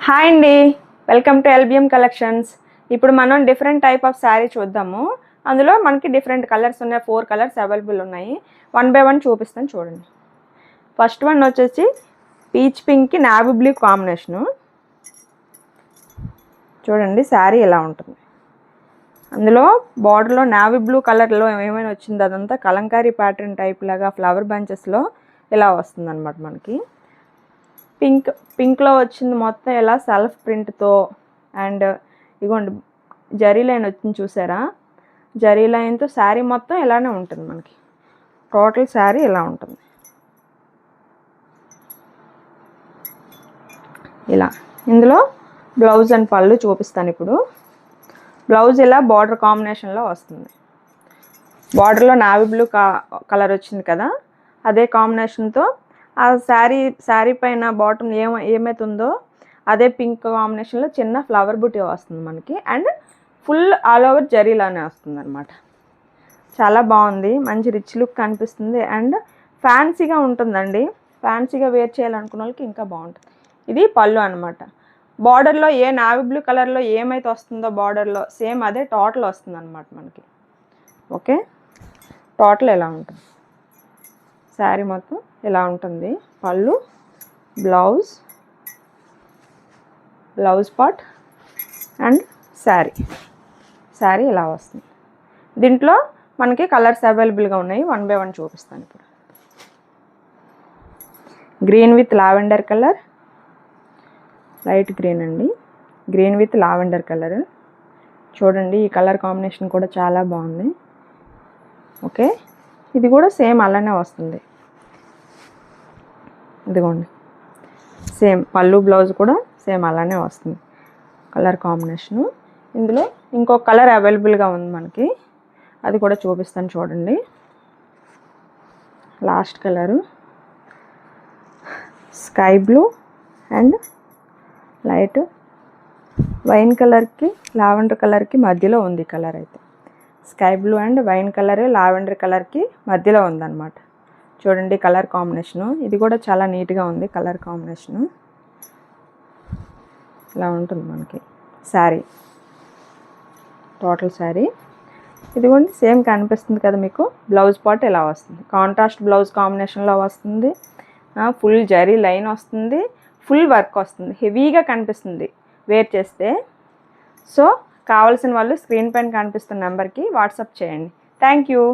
Hi అండి, welcome to LBM collections. ఇప్పుడు మనం డిఫరెంట్ టైప్ ఆఫ్ శారీ చూద్దాము. అందులో మనకి డిఫరెంట్ కలర్స్ ఉన్నాయి, 4 కలర్స్ అవైలబుల్ ఉన్నాయి. వన్ బై వన్ చూపిస్తాను చూడండి. ఫస్ట్ వన్ వచ్చేసి పీచ్ పింక్కి నావీ బ్లూ కాంబినేషను. చూడండి శారీ ఎలా ఉంటుంది. అందులో బార్డర్లో నావీ బ్లూ కలర్లో ఏమైనా వచ్చింది, అదంతా కలంకారీ ప్యాటర్న్ టైప్ లాగా ఫ్లవర్ బంచెస్లో ఇలా వస్తుంది అనమాట. మనకి పింక్లో వచ్చింది మొత్తం ఇలా సెల్ఫ్ ప్రింట్తో. అండ్ ఇగోండి జరీ లైన్ వచ్చింది చూసారా, జరీ లైన్తో శారీ మొత్తం ఇలానే ఉంటుంది. మనకి టోటల్ శారీ ఇలా ఉంటుంది. ఇలా ఇందులో బ్లౌజ్ అండ్ పళ్ళు చూపిస్తాను. ఇప్పుడు బ్లౌజ్ ఇలా బార్డర్ కాంబినేషన్లో వస్తుంది. బార్డర్లో నావీ బ్లూ కలర్ వచ్చింది కదా, అదే కాంబినేషన్తో ఆ శారీ పైన బాటమ్ ఏమైతుందో అదే పింక్ కాంబినేషన్లో చిన్న ఫ్లవర్ బుటీ వస్తుంది మనకి. అండ్ ఫుల్ ఆల్ ఓవర్ జరీలానే వస్తుంది అనమాట. చాలా బాగుంది, మంచి రిచ్ లుక్ కనిపిస్తుంది. అండ్ ఫ్యాన్సీగా ఉంటుందండి. ఫ్యాన్సీగా వేర్ చేయాలనుకున్న వాళ్ళకి ఇంకా బాగుంటుంది. ఇది పళ్ళు అనమాట. బార్డర్లో ఏ నావీ బ్లూ కలర్లో ఏమైతే వస్తుందో బార్డర్లో సేమ్ అదే టోటల్ వస్తుంది అనమాట మనకి. ఓకే, టోటల్ ఎలా ఉంటుంది శారీ మొత్తం ఇలా ఉంటుంది. పళ్ళు, బ్లౌజ్ పార్ట్ అండ్ శారీ ఇలా వస్తుంది. దీంట్లో మనకి కలర్స్ అవైలబుల్గా ఉన్నాయి. వన్ బై వన్ చూపిస్తాను ఇప్పుడు. Green with lavender colour, light green అండి. Green with lavender colour. చూడండి ఈ కలర్ కాంబినేషన్ కూడా చాలా బాగుంది. ఓకే, ఇది కూడా సేమ్ అలానే వస్తుంది. ఇదిగోండి సేమ్ పళ్ళు, బ్లౌజ్ కూడా సేమ్ అలానే వస్తుంది కలర్ కాంబినేషను. ఇందులో ఇంకో కలర్ అవైలబుల్గా ఉంది మనకి, అది కూడా చూపిస్తాను చూడండి. Last colour sky blue and light wine కలర్కి లావెండర్ కలర్కి మధ్యలో ఉంది కలర్. అయితే sky blue and wine colour lavender కలర్కి మధ్యలో ఉందన్నమాట. చూడండి కలర్ కాంబినేషను. ఇది కూడా చాలా నీట్గా ఉంది కలర్ కాంబినేషను. ఇలా ఉంటుంది మనకి శారీ, టోటల్ శారీ. ఇదిగోండి సేమ్ కనిపిస్తుంది కదా మీకు. బ్లౌజ్ పార్ట్ ఇలా వస్తుంది, కాంట్రాస్ట్ బ్లౌజ్ కాంబినేషన్లో వస్తుంది. ఫుల్ జరీ లైన్ వస్తుంది, ఫుల్ వర్క్ వస్తుంది, హెవీగా కనిపిస్తుంది వేర్ చేస్తే. సో కావాల్సిన వాళ్ళు స్క్రీన్ పైన కనిపిస్తున్న నెంబర్కి వాట్సాప్ చేయండి. Thank you.